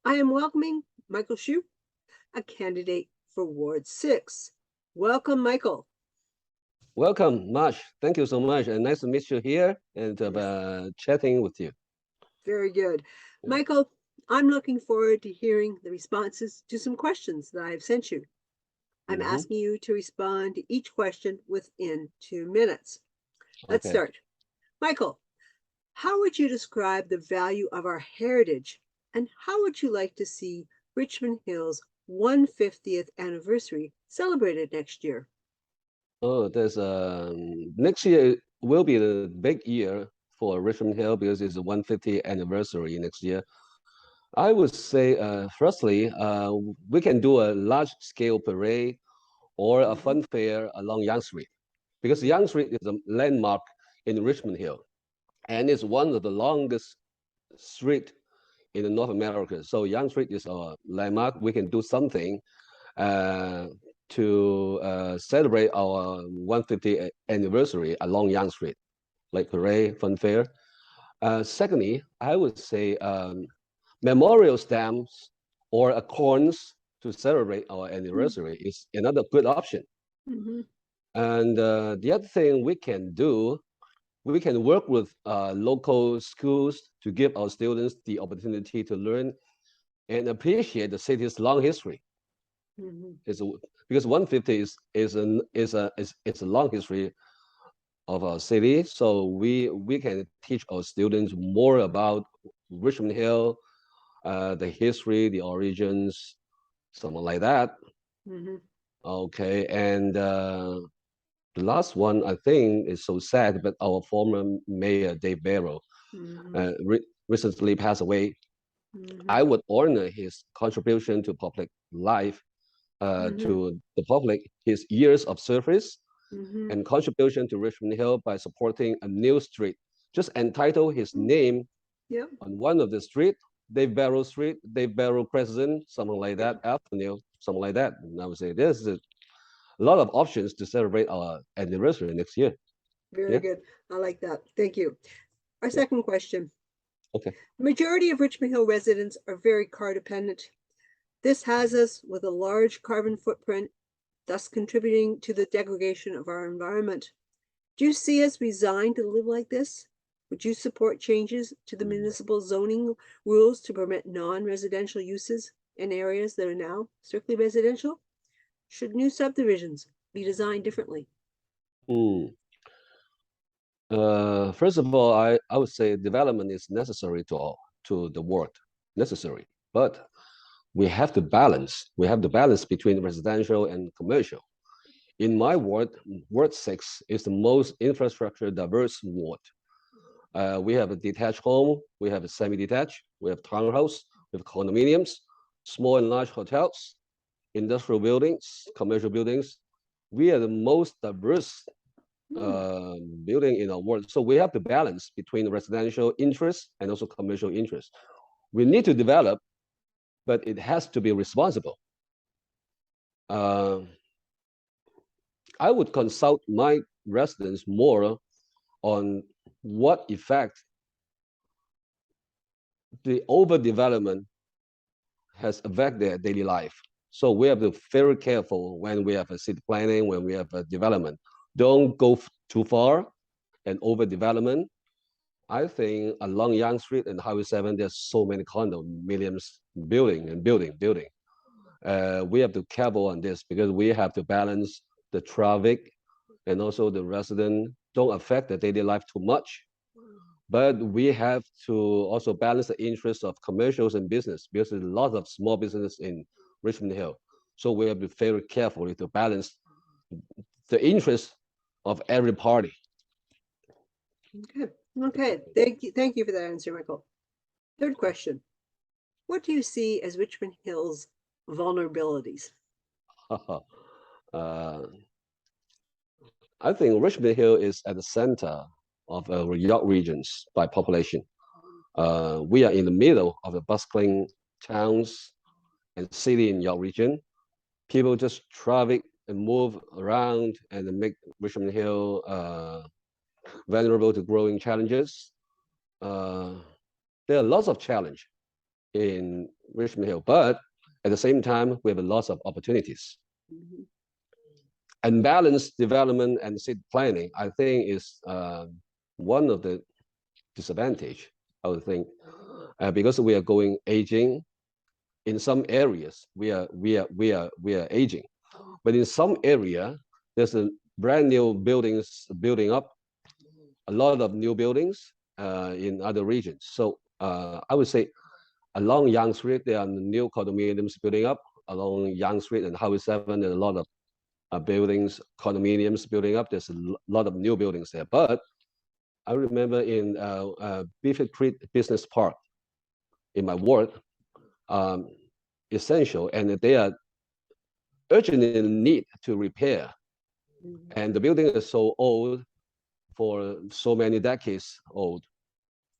I am welcoming Michael Shiu, a candidate for Ward 6. Welcome, Michael. Welcome, Marj. Thank you so much, and nice to meet you here and Yes, chatting with you. very good. Yeah. Michael, I'm looking forward to hearing the responses to some questions that I've sent you. I'm hmm asking you to respond to each question within 2 minutes. Let's Okay. start. Michael, how would you describe the value of our heritage, and how would you like to see Richmond Hill's 150th anniversary celebrated next year? Oh, there's next year will be the big year for Richmond Hill because it's the 150th anniversary next year. I would say, firstly, we can do a large-scale parade or a Mhm. fun fair along Young Street because Young Street is a landmark in Richmond Hill and it's one of the longest street in North America. So Young Street is our landmark. We can do something uh, to celebrate our 150th anniversary along Young Street, like parade, fun fair. Secondly, I would say memorial stamps or acorns to celebrate our anniversary is another good option. Mm-hmm. And the other thing we can do, we can work with local schools to give our students the opportunity to learn and appreciate the city's long history. Mm-hmm. It's a, because 150 is a long history of our city, so we can teach our students more about Richmond Hill, the history, the origins, something like that. Mm-hmm. Okay, and the last one I think is so sad, but our former mayor Dave Barrow Mm-hmm. recently passed away. Mm-hmm. I would honor his contribution to public life, Mm-hmm. to the public, his years of service Mm-hmm. and contribution to Richmond Hill by supporting a new street. Just entitle his name Yep. on one of the street, Dave Barrow Street, Dave Barrow Crescent, something like that, Avenue, something like that. And I would say there's a lot of options to celebrate our anniversary next year. Very Yeah, good. I like that. Thank you. Our yeah, second question. okay. The majority of Richmond Hill residents are very car dependent. This has us with a large carbon footprint, thus contributing to the degradation of our environment. Do you see us resigned to live like this? Would you support changes to the municipal zoning rules to permit non-residential uses in areas that are now strictly residential? Should new subdivisions be designed differently? Hmm. First of all, I would say development is necessary to all, to the world, necessary. But we have to balance. We have to balance between residential and commercial. In my ward, Ward 6 is the most infrastructure diverse ward. We have a detached home, we have a semi-detached, we have townhouse, we have condominiums, small and large hotels, industrial buildings, commercial buildings. We are the most diverse Hmm. uh, building in our world. So we have to balance between residential interest and also commercial interest. We need to develop, but it has to be responsible. Uh, I would consult my residents more on what effect the overdevelopment has affected their daily life. So we have to be very careful when we have a city planning, when we have a development. Don't go too far and overdevelopment. I think along Young Street and Highway 7, there's so many condominiums building and building. We have to careful on this because we have to balance the traffic and also the resident don't affect the daily life too much. But we have to also balance the interests of commercials and business because there's a lot of small business in Richmond Hill. So we have to be very carefully to balance the interests of every party. Okay. Okay. Thank you. Thank you for that answer, Michael. Third question. What do you see as Richmond Hill's vulnerabilities? uh, I think Richmond Hill is at the center of York regions by population. We are in the middle of the bustling towns and city in York region. People just traffic and move around and make Richmond Hill vulnerable to growing challenges. Uh, there are lots of challenges in Richmond Hill, but at the same time, we have lots of opportunities. Unbalanced development and city planning, I think, is one of the disadvantage, I would think, because we are going aging. In some areas, we are aging, but in some area, there's a brand new buildings building up, a lot of new buildings in other regions. So I would say along Yonge Street, there are new condominiums building up. Along Yonge Street and Highway 7, there's a lot of buildings, condominiums building up. There's a lot of new buildings there. But I remember in Beefy Creek Business Park, in my ward, essential, and they are urgently in need to repair. And the building is so old, for so many decades old.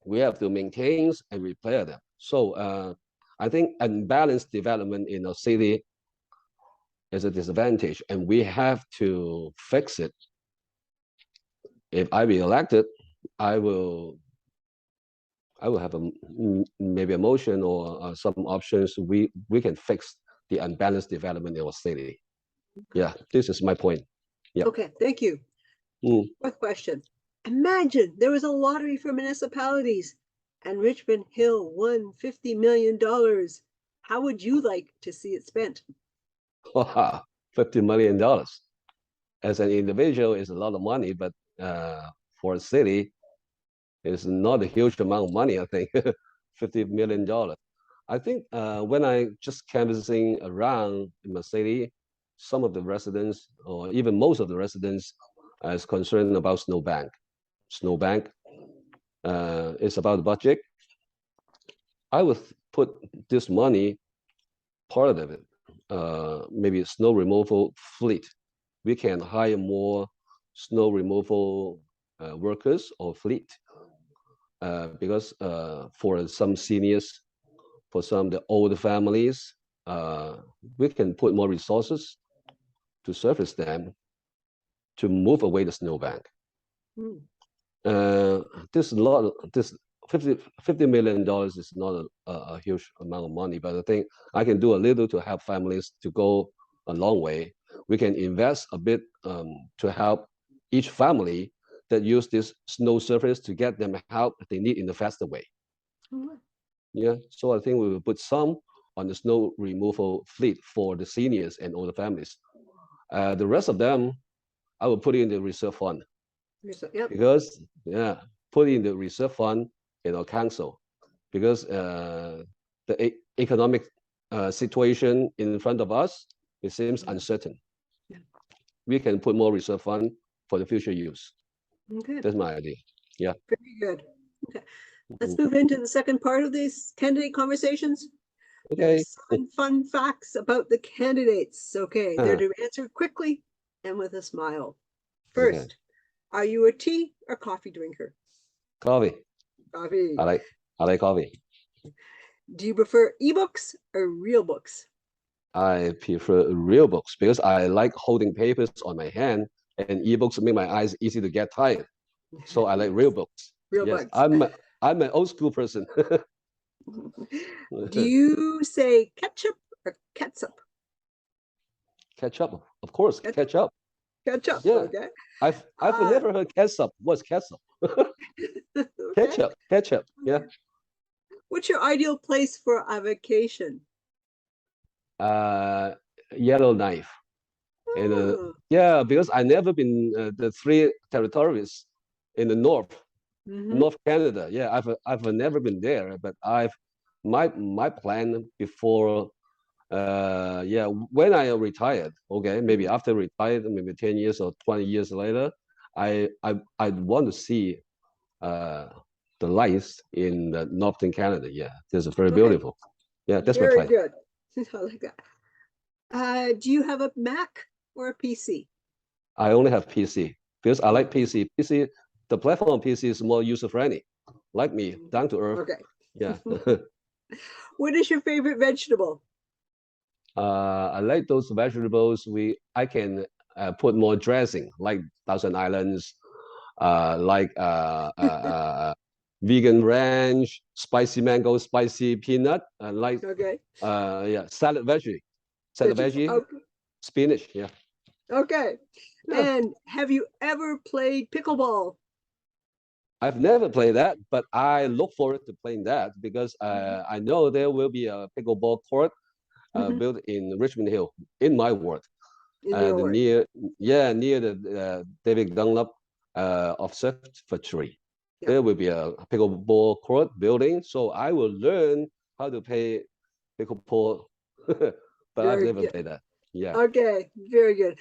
We have to maintain and repair them. So I think unbalanced development in a city is a disadvantage, and we have to fix it. If I be elected, I will have maybe a motion or some options. We can fix the unbalanced development in our city. Yeah, this is my point. Yeah. Okay, thank you. Fourth question. Imagine there was a lottery for municipalities and Richmond Hill won $50 million. How would you like to see it spent? Wow, $50 million. As an individual, is a lot of money, but for a city, it's not a huge amount of money, I think. $50 million. I think when I just canvassing around in my city, some of the residents, or even most of the residents, is concerned about snowbank. Snowbank is about the budget. I would put this money, part of it, maybe a snow removal fleet. We can hire more snow removal workers or fleet, because for some seniors, for some of the older families, we can put more resources to service them, to move away the snowbank. This $50 million is not a huge amount of money, but I think I can do a little to help families to go a long way. We can invest a bit to help each family that use this snow service to get them help they need in a faster way. Yeah, so I think we will put some on the snow removal fleet for the seniors and older families. The rest of them, I will put in the reserve fund. Yep. Because put in the reserve fund in our council, because the economic situation in front of us, it seems uncertain. We can put more reserve fund for the future use. Okay. That's my idea. Yeah. Very good. Okay. Let's move into the second part of these candidate conversations. Okay. 7 fun facts about the candidates. Okay. They're to answer quickly and with a smile. First, are you a tea or coffee drinker? Coffee. Coffee. I like coffee. Do you prefer ebooks or real books? I prefer real books because I like holding papers on my hand, and ebooks make my eyes easy to get tired. So I like real books. Real books. I'm an old school person. Do you say ketchup or ketchup? Ketchup, of course. Ketchup. Ketchup. Yeah. Okay. I've never heard ketchup. What's ketchup? Okay. Ketchup. Yeah. What's your ideal place for a vacation? Yellowknife. And yeah, because I never been the 3 territories in the North Canada. Yeah, I've never been there, but my plan before when I retired, okay, maybe after retired, maybe 10 years or 20 years later, I want to see the lights in the northern Canada. Yeah, this is very beautiful. Yeah, that's my plan. Very good. I like that. Do you have a Mac or a PC? I only have PC because I like PC. The platform PC is more user-friendly, like me, down to earth. Okay. Yeah. What is your favorite vegetable? I like those vegetables. I can put more dressing, like Thousand Islands, like vegan ranch, spicy mango, spicy peanut, and like Okay. yeah, salad veggie, Okay. spinach. Yeah. Okay. Yeah. And have you ever played pickleball? I've never played that, but I look forward to playing that because Mhm. I know there will be a pickleball court Mhm. built in Richmond Hill in my ward, In your the ward. near the David Dunlop observatory. Yeah. There will be a pickleball court building, so I will learn how to play pickleball, but I've Very never good. played that. Yeah. Okay. Very good.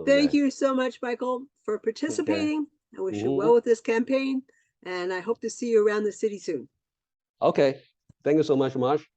Thank Okay. you so much, Michael, for Okay. participating. I wish you Hmm. well with this campaign, and I hope to see you around the city soon. Okay. Thank you so much, Marj.